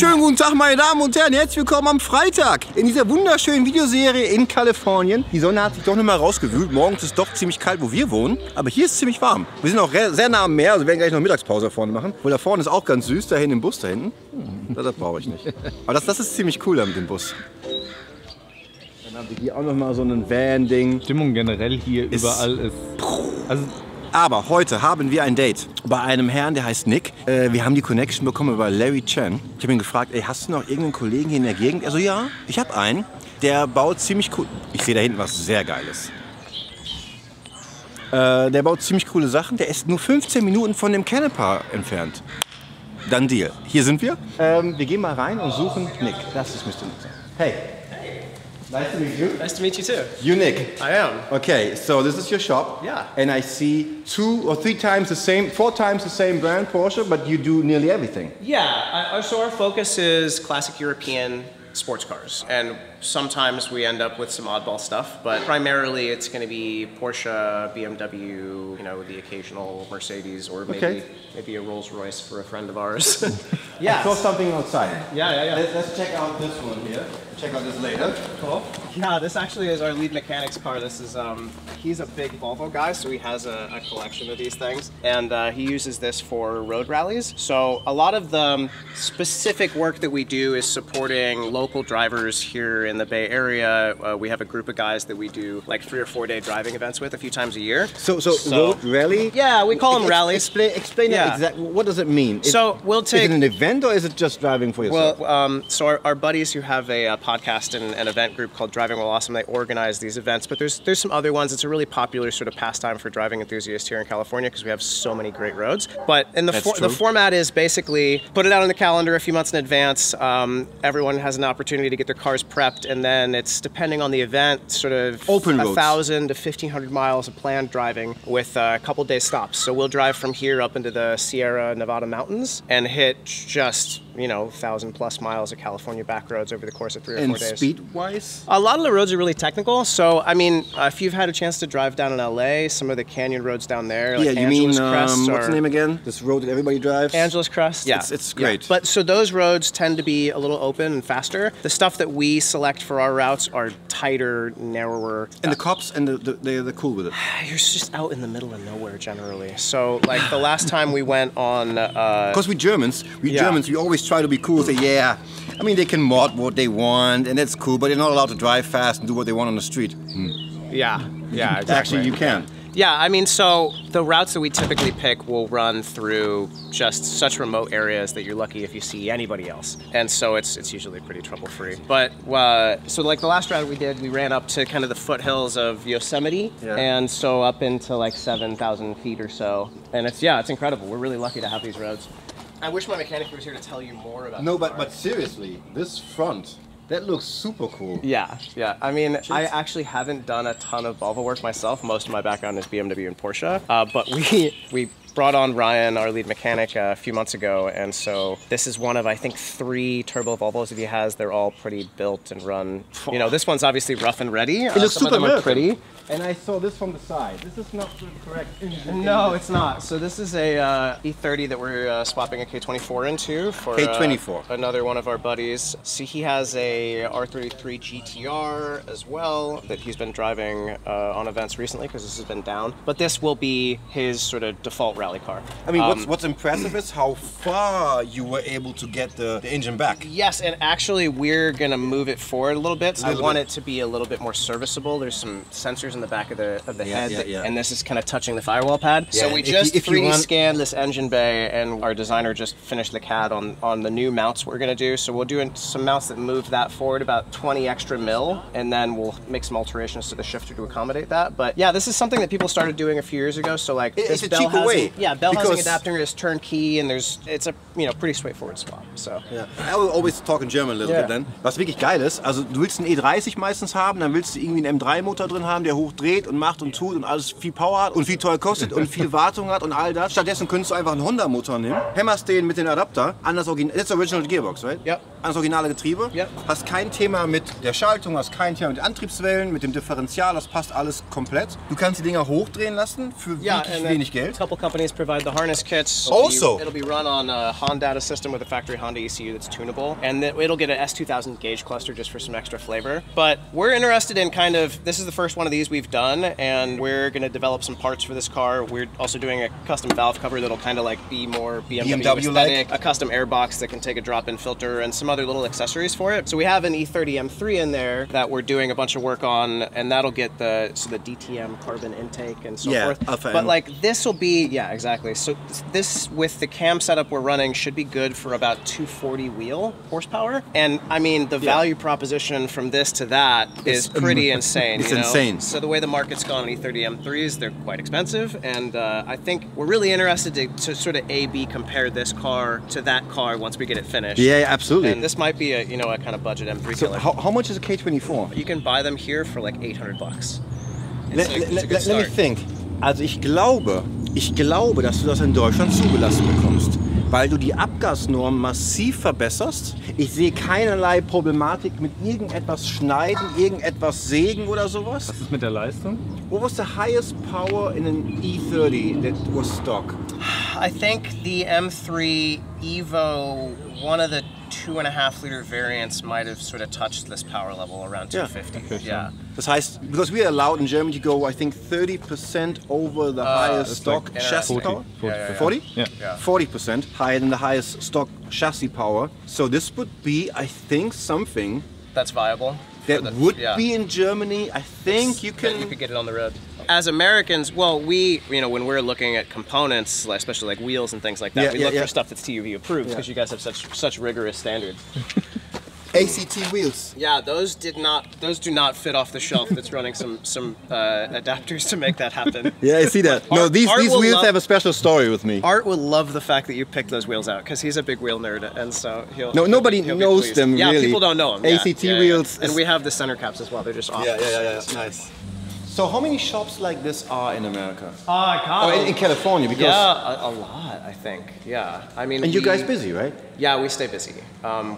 Schönen guten Tag, meine Damen und Herren. Herzlich willkommen am Freitag in dieser wunderschönen Videoserie in Kalifornien. Die Sonne hat sich doch nicht mal rausgewühlt. Morgens ist es doch ziemlich kalt, wo wir wohnen. Aber hier ist es ziemlich warm. Wir sind auch sehr nah am Meer, also wir werden gleich noch Mittagspause da vorne machen. Weil da vorne ist auch ganz süß, da hinten im Bus da hinten. Das brauche ich nicht. Aber das ist ziemlich cool da mit dem Bus. Dann haben wir hier auch noch mal so ein Van-Ding. Stimmung generell hier überall ist... Also aber heute haben wir ein Date bei einem Herrn, der heißt Nick. Wir haben die Connection bekommen über Larry Chen. Ich habe ihn gefragt, ey, hast du noch irgendeinen Kollegen hier in der Gegend? Er so, ja, ich habe einen. Der baut ziemlich cool. Ich sehe da hinten was sehr Geiles. Der baut ziemlich coole Sachen. Der ist nur 15 Minuten von dem Canepa entfernt. Dann Deal. Hier sind wir. Wir gehen mal rein und suchen Nick. Das ist Mr. Nick. Hey. Nice to meet you. Nice to meet you too. You Nick? I am. Okay, so this is your shop. Yeah. And I see 2 or 3 times the same, 4 times the same brand, Porsche, but you do nearly everything. Yeah, so our focus is classic European sports cars. And sometimes we end up with some oddball stuff, but primarily it's going to be Porsche, BMW, you know, the occasional Mercedes, or maybe a Rolls Royce for a friend of ours. Yeah. I saw something outside. Yeah. Let's check out this one here. Check out this later. Cool. Yeah, this actually is our lead mechanic's car. This is, he's a big Volvo guy, so he has a collection of these things. And he uses this for road rallies. So a lot of the specific work that we do is supporting local drivers here in the Bay Area. We have a group of guys that we do like 3 or 4 day driving events with a few times a year. So road rally? Yeah, we call them rallies. Explain it exactly. What does it mean? So we'll take... Is it an event or is it just driving for yourself? Well, so our buddies who have a podcast and an event group called Driving While Awesome, they organize these events, but there's some other ones. It's a really popular sort of pastime for driving enthusiasts here in California because we have so many great roads. But in the format is basically put it out on the calendar a few months in advance. Everyone has an opportunity to get their cars prepped, and then it's depending on the event, sort of open roads. 1,000 to 1,500 miles of planned driving with a couple days stops. So we'll drive from here up into the Sierra Nevada mountains and hit just, you know, 1,000+ miles of California back roads over the course of 3 or 4 days. And speed-wise? A lot of the roads are really technical. So, I mean, if you've had a chance to drive down in LA, some of the canyon roads down there, like Angeles Crest. What's the name again? This road that everybody drives? Angeles Crest. Yeah. It's great. Yeah. But so those roads tend to be a little open and faster. The stuff that we select for our routes are tighter, narrower. And the cops, and they're cool with it? You're just out in the middle of nowhere generally. So, like the last time we went on... Because we Germans, we always try to be cool. Say, yeah, I mean, they can mod what they want, and that's cool, but they're not allowed to drive fast and do what they want on the street. Yeah, exactly. Actually, you can. Yeah, I mean, so the routes that we typically pick will run through just such remote areas that you're lucky if you see anybody else. And so it's usually pretty trouble-free. But, so like the last route we did, we ran up to kind of the foothills of Yosemite, and so up into like 7,000 feet or so. And it's incredible. We're really lucky to have these roads. I wish my mechanic was here to tell you more about No, but seriously, this front, that looks super cool. Yeah. I mean, I actually haven't done a ton of Volvo work myself. Most of my background is BMW and Porsche. But we brought on Ryan, our lead mechanic, a few months ago, and so this is one of, I think, 3 turbo Volvos that he has. They're all pretty built and run. You know, this one's obviously rough and ready. It looks super American. Pretty. And I saw this from the side. This is not the correct engine. No, it's not. So this is a E30 that we're swapping a K24 into for K24. Another one of our buddies. See, he has a R33 GTR as well that he's been driving on events recently because this has been down. But this will be his sort of default rally car. I mean, what's impressive is how far you were able to get the engine back. Yes, and actually we're going to move it forward a little bit. So I want it to be a little bit more serviceable. There's some sensors in the back of the head, and this is kind of touching the firewall pad. Yeah, so we just 3D scanned this engine bay, and our designer just finished the CAD on the new mounts we're going to do. So we'll do some mounts that move that forward about 20 extra mil, and then we'll make some alterations to the shifter to accommodate that. But yeah, this is something that people started doing a few years ago. So like it's a cheaper way. Yeah, bell housing adapter is turnkey, and it's a pretty straightforward swap. So yeah, I will always talk in German a little bit then. Was wirklich geil ist, also du willst einen E30 meistens haben, dann willst du irgendwie einen M3-Motor drin haben, der hochdreht und macht und tut und alles viel Power hat und viel teuer kostet und viel Wartung hat und all das. Stattdessen könntest du einfach einen Honda-Motor nehmen, hämmerst den mit dem Adapter an das Original Gearbox, right? Ja. An das originale Getriebe. Ja. Hast kein Thema mit der Schaltung, hast kein Thema mit Antriebswellen, mit dem Differential, das passt alles komplett. Du kannst die Dinger hochdrehen lassen für wirklich wenig Geld. A couple companies companies provide the harness kits. It'll be run on a Honda system with a factory Honda ECU that's tunable, and it'll get an S2000 gauge cluster just for some extra flavor. But we're interested in kind of, this is the first one of these we've done, and we're going to develop some parts for this car. We're also doing a custom valve cover that'll kind of like be more BMW aesthetic, a custom air box that can take a drop-in filter, and some other little accessories for it. So we have an E30 M3 in there that we're doing a bunch of work on, and that'll get the DTM carbon intake and so forth. But like this will be, yeah, exactly. So this with the cam setup we're running should be good for about 240 wheel horsepower. And I mean, the value proposition from this to that is pretty insane. It's insane. So the way the market's gone on E30 M3s, they're quite expensive. And I think we're really interested to sort of A/B compare this car to that car once we get it finished. Yeah, absolutely. And this might be a, a kind of budget M3 killer. So how much is a K24? You can buy them here for like $800. Let me think. Also ich glaube, dass du das in Deutschland zugelassen bekommst, weil du die Abgasnorm massiv verbesserst. Ich sehe keinerlei Problematik mit irgendetwas schneiden, irgendetwas sägen oder sowas. Was ist mit der Leistung? What was the highest power in an E30 that was stock? I think the M3 Evo, one of the 2.5 liter variants might have sort of touched this power level around 250. Yeah. Das heißt, because we are allowed in Germany to go, I think 30% over the highest stock chassis power. 40? Yeah. 40% higher than the highest stock chassis power. So this would be, I think, something that's viable. That would be in Germany. I think you could get it on the road. As Americans, well, we, when we're looking at components, especially like wheels and things like that, we look for stuff that's TÜV approved because you guys have such rigorous standards. ACT wheels. Yeah, those do not fit off the shelf. That's running some adapters to make that happen. Yeah, I see that. No, these wheels have a special story with me. Art will love the fact that you picked those wheels out because he's a big wheel nerd, and so nobody knows them really. Yeah, people don't know them. ACT wheels, and we have the center caps as well. They're just off. Yeah, nice. So how many shops like this are in America? In California, because a lot, I think. Yeah, I mean. And you guys busy, right? Yeah, we stay busy.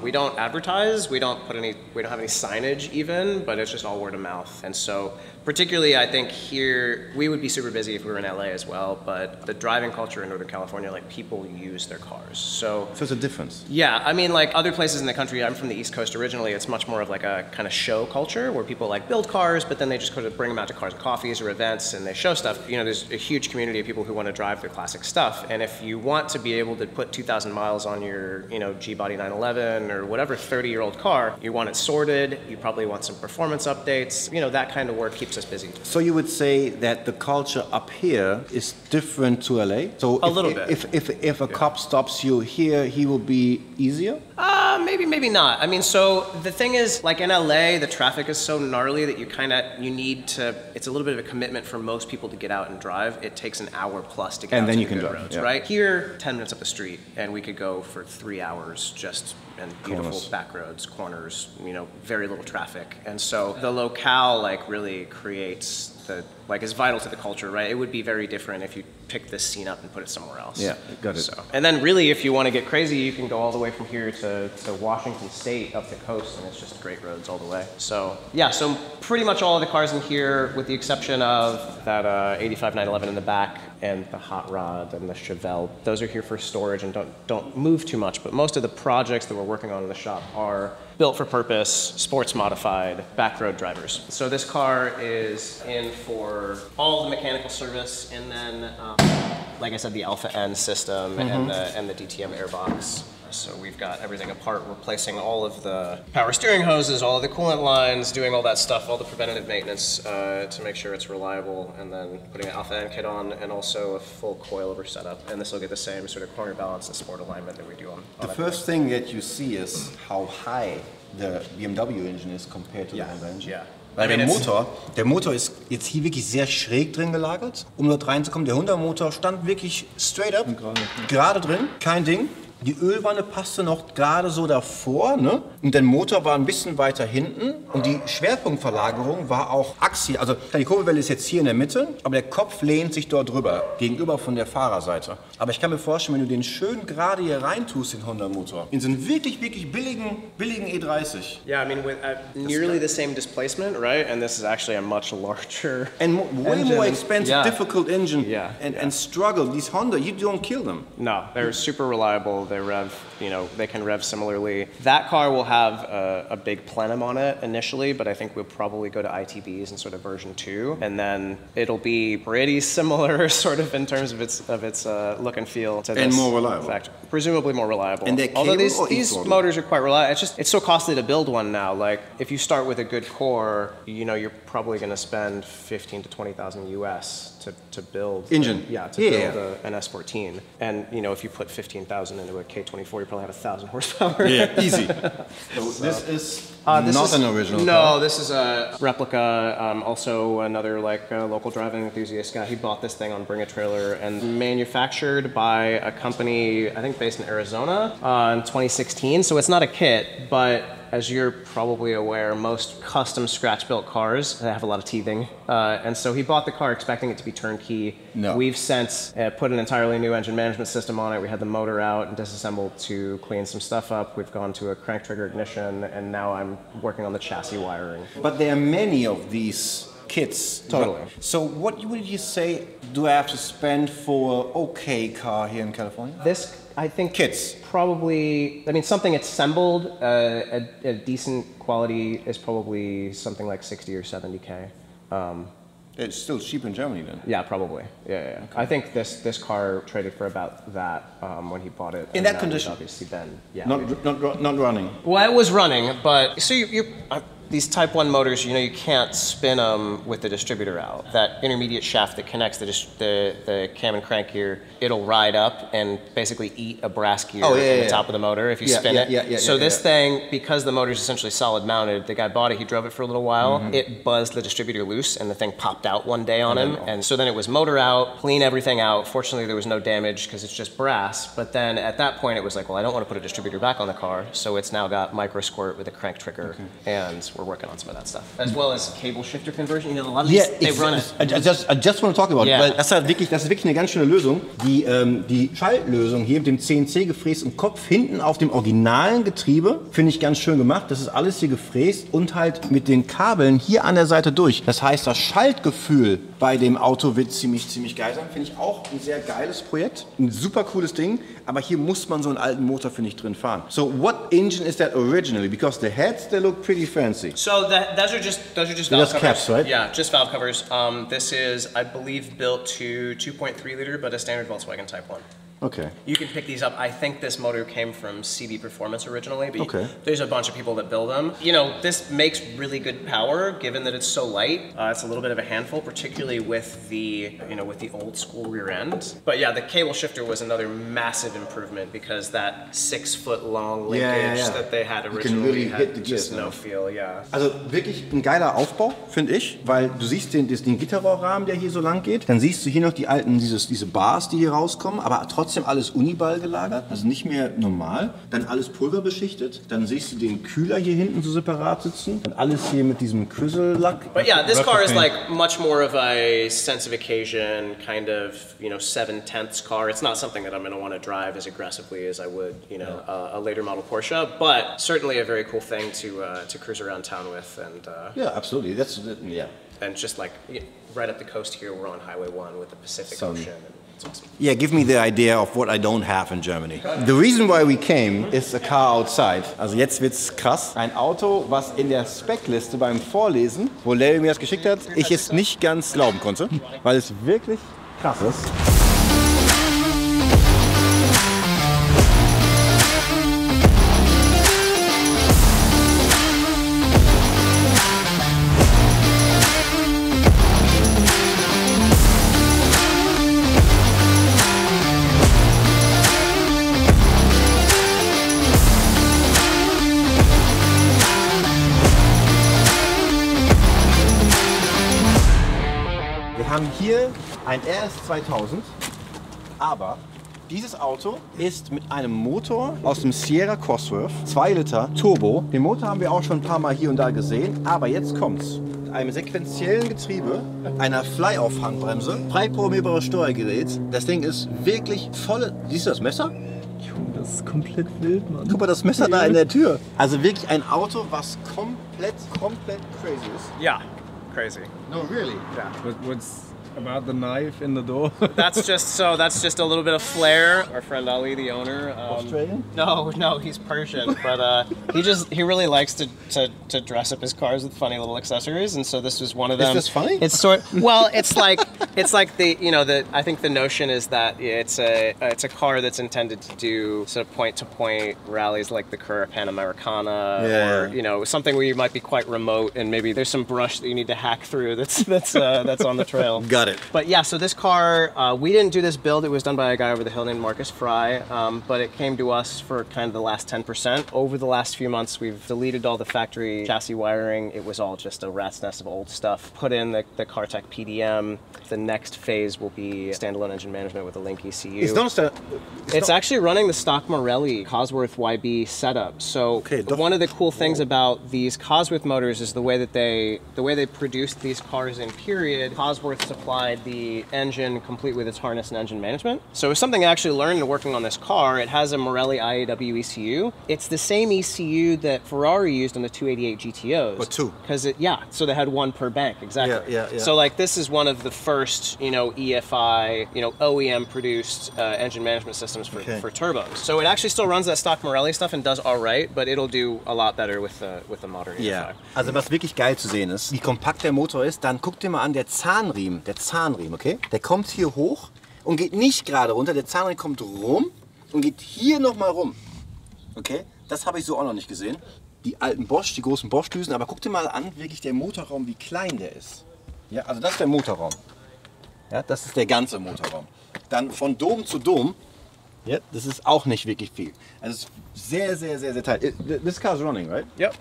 We don't advertise. We don't have any signage even, but it's just all word of mouth. And so, particularly, I think here we would be super busy if we were in LA as well. But the driving culture in Northern California, like people use their cars. So it's a difference. Yeah, I mean, like other places in the country. I'm from the East Coast originally. It's much more of like a kind of show culture where people like build cars, but then they just kind of bring them out to cars and coffees or events, and they show stuff. There's a huge community of people who want to drive their classic stuff. And if you want to be able to put 2,000 miles on your G-Body 911 or whatever 30-year-old car, you want it sorted, you probably want some performance updates, that kind of work keeps us busy. So you would say that the culture up here is different to LA? So a little bit. If a cop stops you here, he will be easier? Maybe not. I mean, so the thing is, like in LA, the traffic is so gnarly that you need to, it's a little bit of a commitment for most people to get out and drive. It takes an hour plus to get out to the good roads, right? Here, 10 minutes up the street, and we could go for 3 hours just in beautiful back roads, corners, very little traffic. And so the locale really creates is vital to the culture, right? It would be very different if you picked this scene up and put it somewhere else. Yeah, got it. So, and then really, if you want to get crazy, you can go all the way from here to Washington State up the coast, and it's just great roads all the way. So yeah, so pretty much all of the cars in here, with the exception of that 85 911 in the back and the Hot Rod and the Chevelle, those are here for storage and don't move too much. But most of the projects that we're working on in the shop are built for purpose, sports modified, back road drivers. So this car is in for all the mechanical service, and then, like I said, the Alpha N system and the DTM airbox. So we've got everything apart, replacing all of the power steering hoses, all of the coolant lines, doing all that stuff, all the preventative maintenance to make sure it's reliable, and then putting an Alpha N kit on, and also a full coilover setup. And this will get the same sort of corner balance and sport alignment that we do on the first thing that you see is how high the BMW engine is compared to the Honda engine. Yeah. Weil der Motor ist jetzt hier wirklich sehr schräg drin gelagert, um dort reinzukommen. Der Honda-Motor stand wirklich straight up, gerade drin, kein Ding. Die Ölwanne passte noch gerade so davor, ne? Und der Motor war ein bisschen weiter hinten und die Schwerpunktverlagerung war auch axial. Also die Kurbelwelle ist jetzt hier in der Mitte, aber der Kopf lehnt sich dort drüber, gegenüber von der Fahrerseite. Aber ich kann mir vorstellen, wenn du den schön gerade hier reintust, den Honda-Motor, in so einen wirklich billigen E30. Yeah, I mean, with nearly the same displacement, right? And this is actually a much larger and way more expensive, difficult engine. Yeah. And struggle. These Honda, you don't kill them. No, they're super reliable. They rev, you know, they can rev similarly. That car will have a big plenum on it initially, but I think we'll probably go to ITBs in sort of version 2, and then it'll be pretty similar, sort of in terms of its look and feel to this. And more reliable. Presumably more reliable. And although these motors are quite reliable. It's so costly to build one now. Like if you start with a good core, you know, you're probably going to spend 15 to 20,000 US to build engine. Build an S14. And you know, if you put 15,000 into a K24, you probably have 1,000 horsepower. Yeah, easy. So this is not an original No, car. this is a replica. Also another like local driving enthusiast guy. He bought this thing on Bring a Trailer and manufactured by a company, I think based in Arizona in 2016. So it's not a kit, but as you're probably aware, most custom scratch-built cars have a lot of teething. And so he bought the car expecting it to be turnkey. No. We've since put an entirely new engine management system on it. We had the motor out and disassembled to clean some stuff up. We've gone to a crank trigger ignition, and now I'm working on the chassis wiring. But there are many of these kits. Totally. So what would you say do I have to spend for an okay car here in California? This, I think, kits. Probably, I mean, something assembled, a decent quality is probably something like 60 or 70K. It's still cheap in Germany then? Yeah, probably. Yeah. Okay. I think this car traded for about that when he bought it. In that condition? Obviously then, yeah. Not running? Well, it was running, but so these Type 1 motors, you know, you can't spin them with the distributor out. That intermediate shaft that connects the cam and crank gear, it'll ride up and basically eat a brass gear on the top of the motor if you spin it. So this thing, because the motor's essentially solid mounted, the guy bought it, he drove it for a little while, it buzzed the distributor loose and the thing popped out one day on him. And so then it was motor out, clean everything out. Fortunately, there was no damage because it's just brass. But then at that point, it was like, well, I don't want to put a distributor back on the car. So it's now got micro squirt with a crank trigger, and we're working on some of that stuff. As well as cable shifter conversion. You know, a lot of these, they run it. I just want to talk about it, weil das ist wirklich eine ganz schöne Lösung. Die Schaltlösung hier mit dem CNC gefrästen Kopf hinten auf dem originalen Getriebe finde ich ganz schön gemacht. Das ist alles hier gefräst und halt mit den Kabeln hier an der Seite durch. Das heißt, das Schaltgefühl bei dem Auto wird ziemlich geil sein. Finde ich auch ein sehr geiles Projekt. Ein super cooles Ding. Aber hier muss man so einen alten Motor, finde ich, drin fahren. So what engine is that originally? Because the heads, they look pretty fancy. So those are just valve covers. Caps, right? Yeah, just valve covers. This is, I believe, built to 2.3 liter, but a standard Volkswagen Type 1. Okay. You can pick these up. I think this motor came from CB Performance originally, but there's a bunch of people that build them. You know, this makes really good power, given that it's so light. It's a little bit of a handful, particularly with the, you know, with the old school rear end. But yeah, the cable shifter was another massive improvement because that 6 foot long linkage that they had originally had just no feel. Also wirklich ein geiler Aufbau, finde ich, weil du siehst den Gitterrohrrahmen, der hier so lang geht. Dann siehst du hier noch die alten, diese Bars, die hier rauskommen, aber trotzdem alles Uniball gelagert, also nicht mehr normal. Dann alles pulverbeschichtet. Dann siehst du den Kühler hier hinten so separat sitzen. Dann alles hier mit diesem Küssellack. But yeah, this car is like much more of a sense of occasion, kind of, you know, 7/10 car. It's not something that I'm going to want to drive as aggressively as I would, you know, a later model Porsche, but certainly a very cool thing to cruise around town with. And yeah, absolutely. That's And just like right up the coast here, we're on Highway 1 with the Pacific Ocean. Awesome. Yeah, give me the idea of what I don't have in Germany. The reason why we came is a car outside. Also jetzt wird's krass. Ein Auto, was in der Speckliste beim Vorlesen, wo Larry mir das geschickt hat, ich es nicht ganz glauben konnte, weil es wirklich krass ist. Wir haben hier ein RS 2000, aber Dieses Auto ist mit einem Motor aus dem Sierra Cosworth, 2 Liter Turbo. Den Motor haben wir auch schon ein paar Mal hier und da gesehen, aber jetzt kommt's. Mit einem sequentiellen Getriebe, einer Fly-Off-Handbremse, frei programmierbares Steuergerät. Das Ding ist wirklich volle... Siehst du das Messer? Das ist komplett wild, Mann. Guck mal, das Messer da in der Tür. Also wirklich ein Auto, was komplett crazy ist. Yeah, crazy. No, really? Yeah. What's about the knife in the door? That's just a little bit of flair. Our friend Ali, the owner. Australian? No, he's Persian, but he really likes to dress up his cars with funny little accessories, and so this was one of them. Is this funny? It's it's like the I think the notion is that it's a car that's intended to do sort of point-to-point rallies like the Carrera Panamericana, or something where you might be quite remote and maybe there's some brush that you need to hack through that's on the trail. Got it. But yeah, so this car, we didn't do this build. It was done by a guy over the hill named Marcus Fry, but it came to us for kind of the last 10%. Over the last few months, we've deleted all the factory chassis wiring. It was all just a rat's nest of old stuff. Put in the CarTech PDM. The next phase will be standalone engine management with a Link ECU. It's actually running the stock Morelli Cosworth YB setup. So one of the cool things about these Cosworth motors is the way they produced these cars in period. Cosworth supplied the engine complete with its harness and engine management. So it's something I actually learned in working on this car. It has a Morelli IAW ECU. It's the same ECU that Ferrari used on the 288 GTOs. But two. So they had one per bank, exactly. Yeah. So like this is one of the first, EFI, OEM produced engine management systems for turbos. So it actually still runs that stock Morelli stuff and does all right, but it'll do a lot better with the modern EFI. Ja, also was wirklich geil zu sehen ist, wie kompakt der Motor ist, dann guck dir mal an, der Zahnriemen, okay? Der kommt hier hoch und geht nicht gerade runter, der Zahnriemen kommt rum und geht hier nochmal rum, okay? Das habe ich so auch noch nicht gesehen. Die alten Bosch, die großen Bosch-Düsen, aber guck dir mal an, wirklich der Motorraum, wie klein der ist. Ja, also das ist der Motorraum. Ja, das ist der ganze Motorraum. Dann von Dom zu Dom, ja, das ist auch nicht wirklich viel. Also es ist sehr tight. This car is running, right? Yep,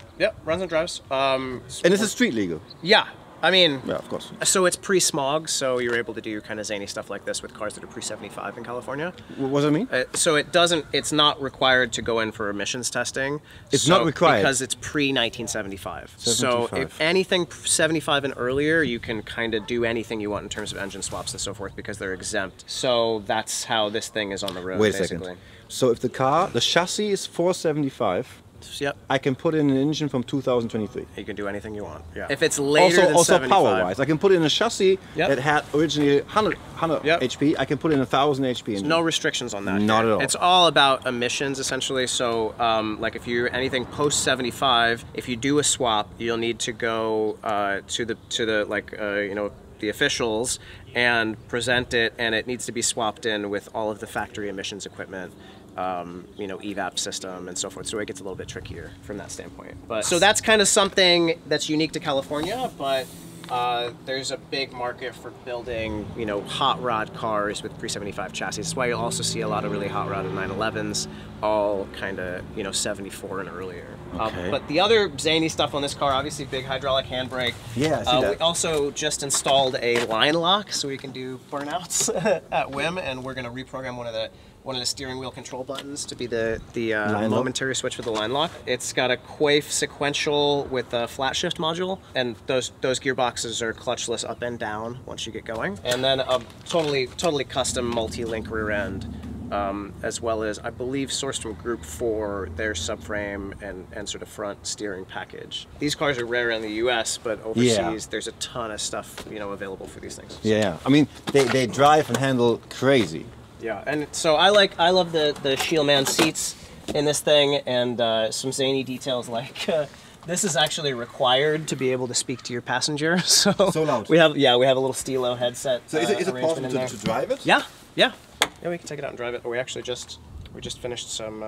runs and drives. And this is street legal? Yeah. I mean, yeah, of course. So it's pre-smog, so you're able to do kind of zany stuff like this with cars that are pre-75 in California. What does that mean? So it's not required to go in for emissions testing. It's not required? Because it's pre-1975. So if anything 75 and earlier, you can kind of do anything you want in terms of engine swaps and so forth because they're exempt. So that's how this thing is on the road, Wait a second. So if the chassis is 475, yep, I can put in an engine from 2023. You can do anything you want. Yeah. If it's later than 75. Power-wise, I can put in a chassis that had originally 100 HP. I can put in 1,000 HP engine. No restrictions on that. Not at all. It's all about emissions essentially. So, like if you're anything post 75, if you do a swap, you'll need to go to the officials and present it, and it needs to be swapped in with all of the factory emissions equipment. EVAP system and so forth. So it gets a little bit trickier from that standpoint. But so that's kind of something that's unique to California, but there's a big market for building, hot rod cars with pre-75 chassis. That's why you'll also see a lot of really hot rod 911s, all kind of, 74 and earlier. Okay. But the other zany stuff on this car, obviously big hydraulic handbrake. Yeah, I see that. We also just installed a line lock so we can do burnouts at whim, and we're going to reprogram one of the steering wheel control buttons to be the momentary switch for the line lock. It's got a Quaife sequential with a flat shift module, and those gearboxes are clutchless up and down once you get going. And then a totally custom multi-link rear end, as well as I believe sourced from Group 4, their subframe and sort of front steering package. These cars are rare in the US, but overseas there's a ton of stuff available for these things. Yeah, I mean they drive and handle crazy. Yeah, and so I love the Shieldman seats in this thing, and some zany details like this is actually required to be able to speak to your passenger. So loud. We have a little Stilo headset. So is it possible to drive it? Yeah, we can take it out and drive it. But we actually just finished some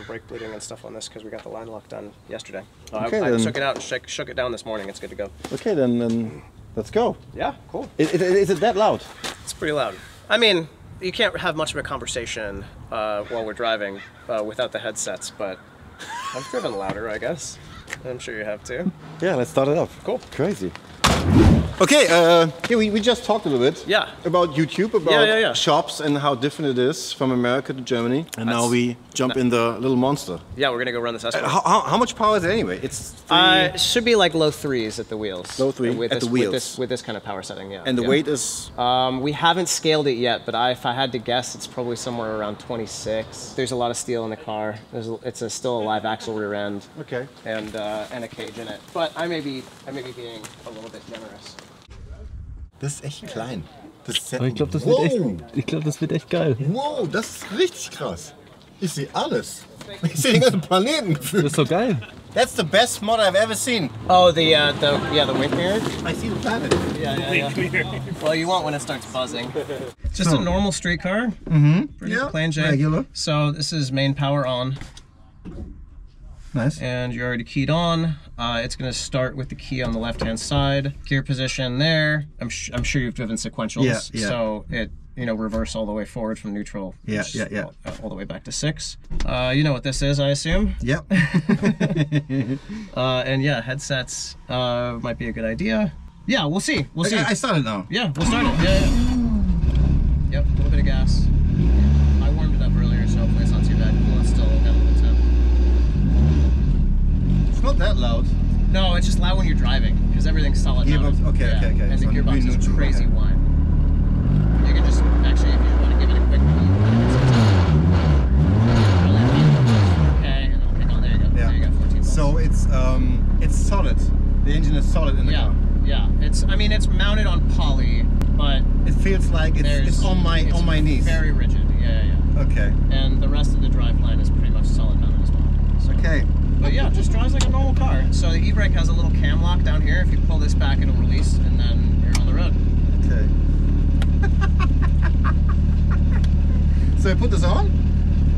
brake bleeding and stuff on this because we got the line lock done yesterday. I took it out and shook it down this morning. It's good to go. Okay, then let's go. Yeah, cool. Is it that loud? It's pretty loud. I mean, you can't have much of a conversation while we're driving without the headsets, but I've driven louder, I guess. I'm sure you have too. Yeah, let's start it off. Cool. Crazy. Okay, yeah, we just talked a little bit about YouTube, about shops and how different it is from America to Germany. And now we jump in the little monster. Yeah, we're gonna go run this escort. How much power is it anyway? It's it should be like low 3s at the wheels. Low 3 at the wheels. With this kind of power setting, yeah. And the weight is? We haven't scaled it yet, but if I had to guess, it's probably somewhere around 26. There's a lot of steel in the car. It's still a live axle rear end. Okay. And a cage in it. But I may be being a little bit generous. Das ist echt klein. Das ist Aber ich glaube, das wird echt geil. Wow, das ist richtig krass. Ich sehe alles. Ich sehe den ganzen Planeten gefühlt. Das ist so geil. That's the best mod I've ever seen. Oh, the wing mirror? I see the planet. Yeah. Well, you won't when it starts buzzing. Just a normal street car. Pretty plain Jane. Regular. So this is main power on. Nice. And you're already keyed on. It's going to start with the key on the left-hand side. Gear position there. I'm sure you've driven sequentials. Yeah. So it, reverse all the way forward from neutral. Yeah. All the way back to 6. You know what this is, I assume? Yep. And yeah, headsets might be a good idea. Yeah, we'll see. We'll see. I started now. Yeah, we'll start it. Yeah. Yep, a little bit of gas. I warmed it up earlier, so hopefully it's not too bad. Cool, it's still got a little temp. It's not that loud. No, it's just loud when you're driving because everything's solid. Gearbox, okay. And so the gearbox is neutral, crazy okay. wide. You can just actually, if you want to give it a quick okay, and it'll pick on. There you go. Yeah. There you go. 14 volts. So it's solid. The engine is solid in the car. Yeah. It's mounted on poly, but it feels like it's on my knees. Very rigid. Yeah. Okay. And the rest of the drive line is pretty much solid mounted as well. So. Okay. But yeah, it just drives like a normal car. So the e-brake has a little cam lock down here. If you pull this back, it'll release, and then you're on the road. Okay. So I put this on?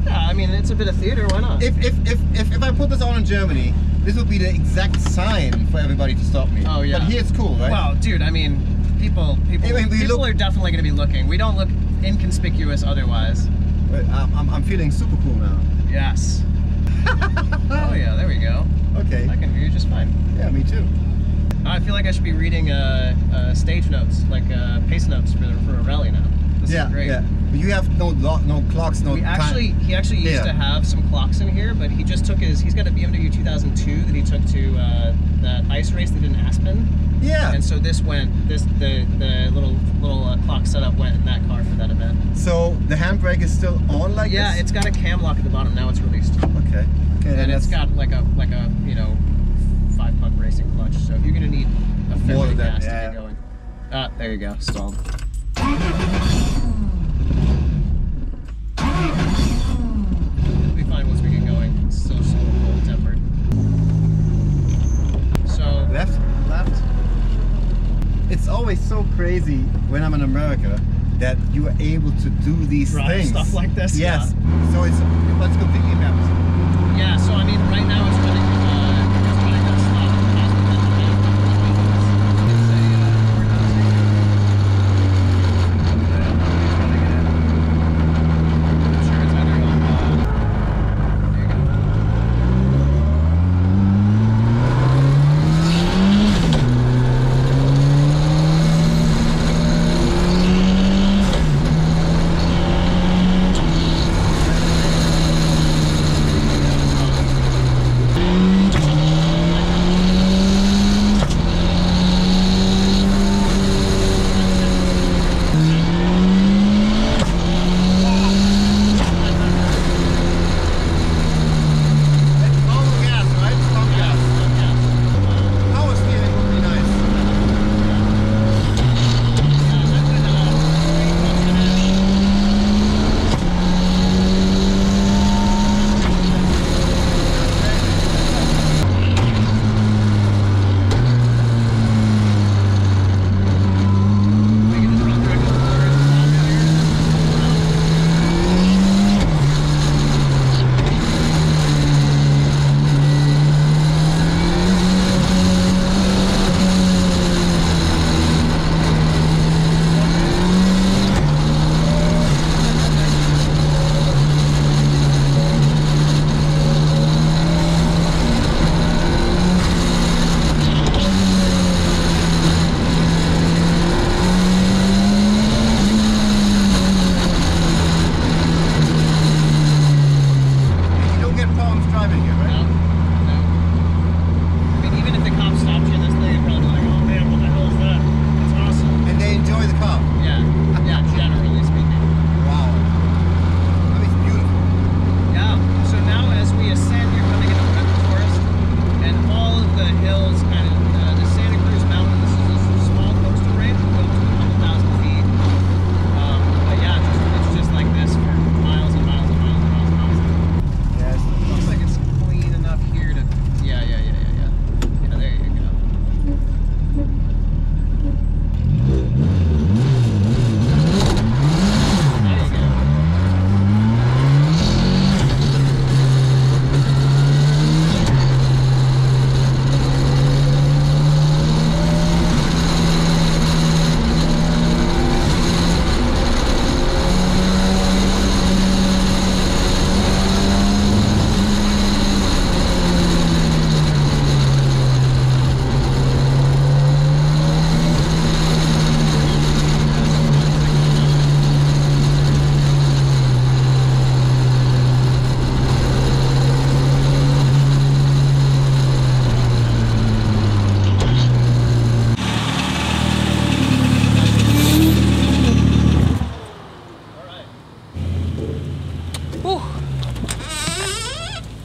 Yeah, I mean, it's a bit of theater, why not? If I put this on in Germany, this would be the exact sign for everybody to stop me. Oh, yeah. But here it's cool, right? Well, dude, I mean, people are definitely going to be looking. We don't look inconspicuous otherwise. I'm feeling super cool now. Yes. Oh yeah, there we go. Okay. I can hear you just fine. Yeah, me too. I feel like I should be reading stage notes, like pace notes for a rally now. This is great. Yeah. But you have no clocks, no time. He actually used to have some clocks in here, but he just took he's got a BMW 2002 that he took to that ice race they did in Aspen. Yeah. And so the little clock setup went in that car for that event. So the handbrake is still on like this? Yeah, it's got a cam lock at the bottom. Now it's released. Okay. And it's got like a 5-pump racing clutch. So you're gonna need a fair bit of gas to get going. There you go. Stalled. It'll be fine once we get going. It's still just a little cold tempered. So left. It's always so crazy when I'm in America that you are able to do these things. Stuff like this. Yes. Yeah. So it's completely mapped. Yeah. So I mean, right now it's running. That slot. I'm sure it's either on. There you go.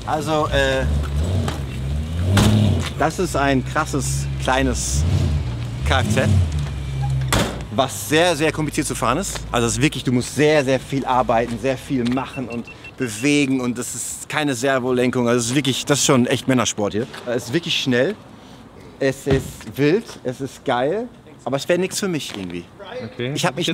Also, das ist ein krasses, kleines Kfz, was sehr, sehr kompliziert zu fahren ist. Also es ist wirklich, du musst sehr, sehr viel arbeiten, sehr viel machen und bewegen und das ist keine Servolenkung. Also es ist wirklich, das ist schon echt Männersport hier. Es ist wirklich schnell, es ist wild, es ist geil, aber es wäre nichts für mich irgendwie. Okay. Ich habe mich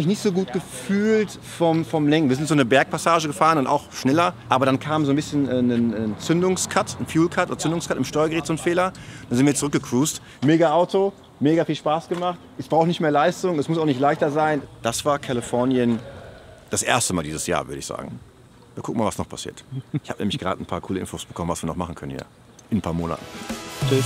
nicht so gut gefühlt vom Lenken. Wir sind so eine Bergpassage gefahren und auch schneller, aber dann kam so ein bisschen ein Zündungscut, ein Fuel-Cut oder Zündungscut im Steuergerät, so ein Fehler. Dann sind wir zurückgecruised. Mega Auto, mega viel Spaß gemacht. Es braucht nicht mehr Leistung, es muss auch nicht leichter sein. Das war Kalifornien das erste Mal dieses Jahr, würde ich sagen. Wir gucken mal, was noch passiert. Ich habe nämlich gerade ein paar coole Infos bekommen, was wir noch machen können hier in ein paar Monaten. Tschüss.